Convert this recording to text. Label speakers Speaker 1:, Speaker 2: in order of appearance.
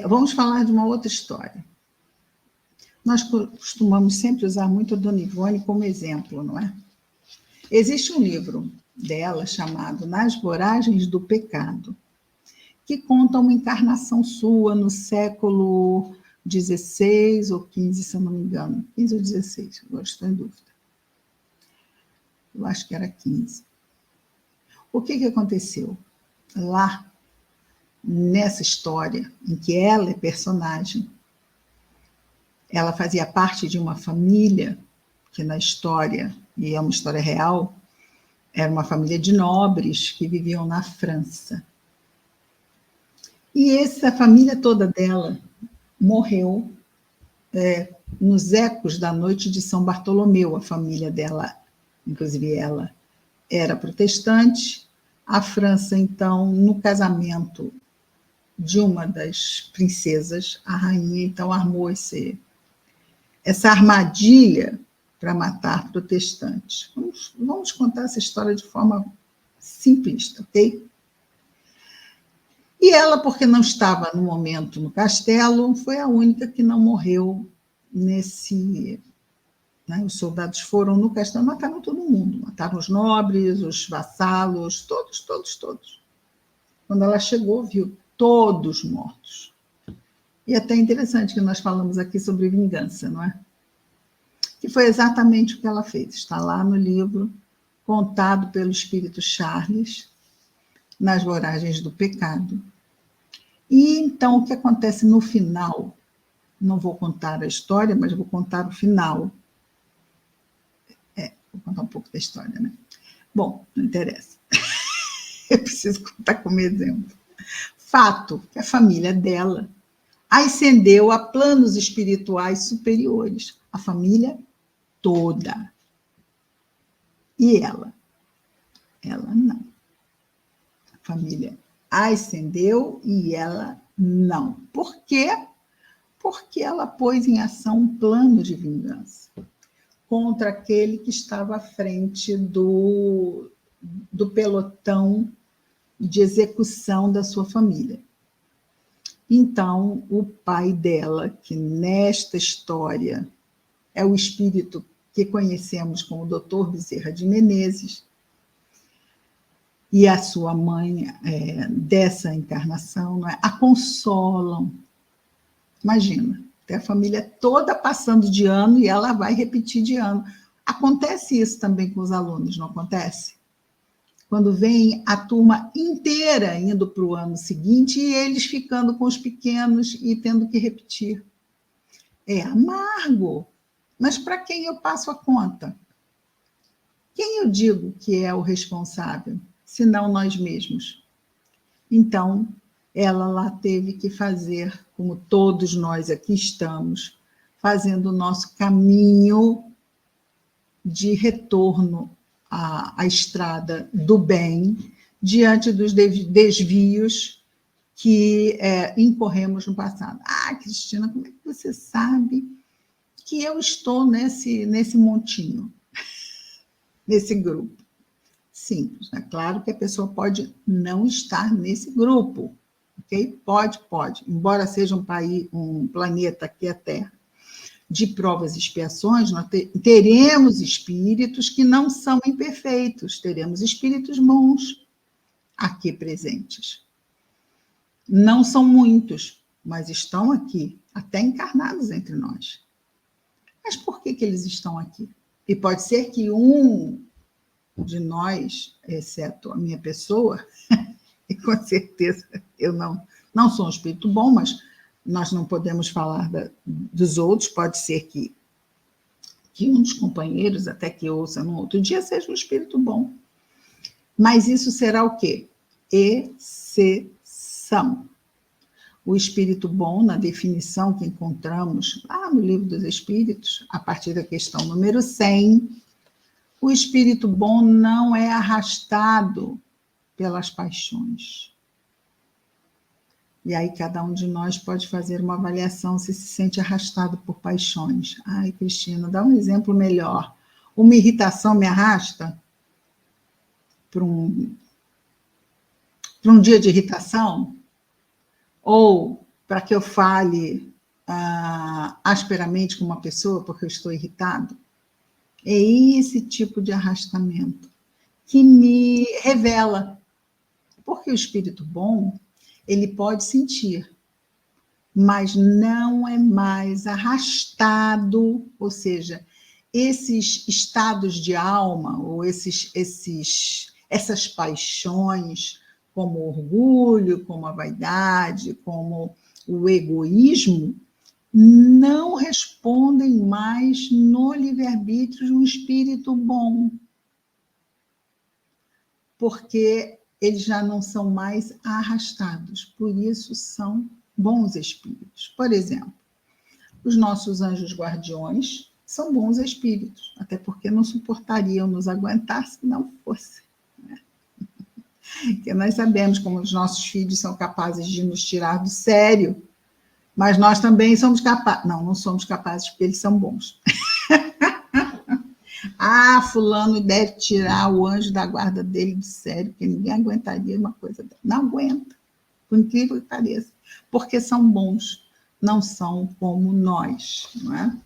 Speaker 1: Vamos falar de uma outra história. Nós costumamos sempre usar muito a Dona Ivone como exemplo, não é? Existe um livro dela chamado Nas Voragens do Pecado, que conta uma encarnação sua no século XVI ou XV, se eu não me engano. 15 ou 16, agora estou em dúvida. Eu acho que era 15. O que aconteceu? Lá, nessa história, em que ela é personagem, ela fazia parte de uma família que na história, e é uma história real, era uma família de nobres que viviam na França. E essa família toda dela morreu nos ecos da noite de São Bartolomeu. A família dela, inclusive ela, era protestante. A França, então, no casamento de uma das princesas, a rainha, então, armou essa armadilha para matar protestantes. Vamos contar essa história de forma simplista, ok? E ela, porque não estava no momento no castelo, foi a única que não morreu nesse... Né? Os soldados foram no castelo, mataram todo mundo, mataram os nobres, os vassalos, todos. Quando ela chegou, viu todos mortos. E até interessante que nós falamos aqui sobre vingança, não é? Que foi exatamente o que ela fez. Está lá no livro, contado pelo espírito Charles, Nas Voragens do Pecado. E então o que acontece no final? Não vou contar a história, mas vou contar o final. Vou contar um pouco da história, né? Bom, não interessa. Eu preciso contar como exemplo. Fato que a família dela ascendeu a planos espirituais superiores. A família toda. E ela? Ela não. A família ascendeu e ela não. Por quê? Porque ela pôs em ação um plano de vingança contra aquele que estava à frente do pelotão de execução da sua família. Então, o pai dela, que nesta história é o espírito que conhecemos como Dr. Bezerra de Menezes, e a sua mãe dessa encarnação, não é? A consolam. Imagina, tem a família toda passando de ano e ela vai repetir de ano. Acontece isso também com os alunos, não acontece? Quando vem a turma inteira indo para o ano seguinte e eles ficando com os pequenos e tendo que repetir. É amargo, mas para quem eu passo a conta? Quem eu digo que é o responsável, se não nós mesmos? Então, ela lá teve que fazer, como todos nós aqui estamos, fazendo o nosso caminho de retorno à estrada do bem, diante dos desvios que incorremos no passado. Ah, Cristina, como é que você sabe que eu estou nesse montinho, nesse grupo? Simples, é claro que a pessoa pode não estar nesse grupo, ok? Pode, embora seja um planeta aqui, a Terra, de provas e expiações, nós teremos espíritos que não são imperfeitos, teremos espíritos bons aqui presentes. Não são muitos, mas estão aqui, até encarnados entre nós. Mas por que eles estão aqui? E pode ser que um de nós, exceto a minha pessoa, e com certeza eu não sou um espírito bom, mas nós não podemos falar dos outros, pode ser que um dos companheiros, até que ouça num outro dia, seja um espírito bom. Mas isso será o quê? Exceção. O espírito bom, na definição que encontramos lá no Livro dos Espíritos, a partir da questão número 100, o espírito bom não é arrastado pelas paixões. E aí cada um de nós pode fazer uma avaliação se sente arrastado por paixões. Ai, Cristina, dá um exemplo melhor. Uma irritação me arrasta para um dia de irritação? Ou para que eu fale asperamente com uma pessoa porque eu estou irritado? É esse tipo de arrastamento que me revela. Porque o espírito bom, ele pode sentir, mas não é mais arrastado, ou seja, esses estados de alma, ou essas paixões, como o orgulho, como a vaidade, como o egoísmo, não respondem mais no livre-arbítrio de um espírito bom, porque eles já não são mais arrastados, por isso são bons espíritos. Por exemplo, os nossos anjos guardiões são bons espíritos, até porque não suportariam nos aguentar se não fosse. Né? Porque nós sabemos como os nossos filhos são capazes de nos tirar do sério, mas nós também somos capazes. Não, não somos capazes porque eles são bons. Fulano deve tirar o anjo da guarda dele do sério, porque ninguém aguentaria uma coisa dela. Não aguenta, por incrível que pareça, porque são bons, não são como nós, não é?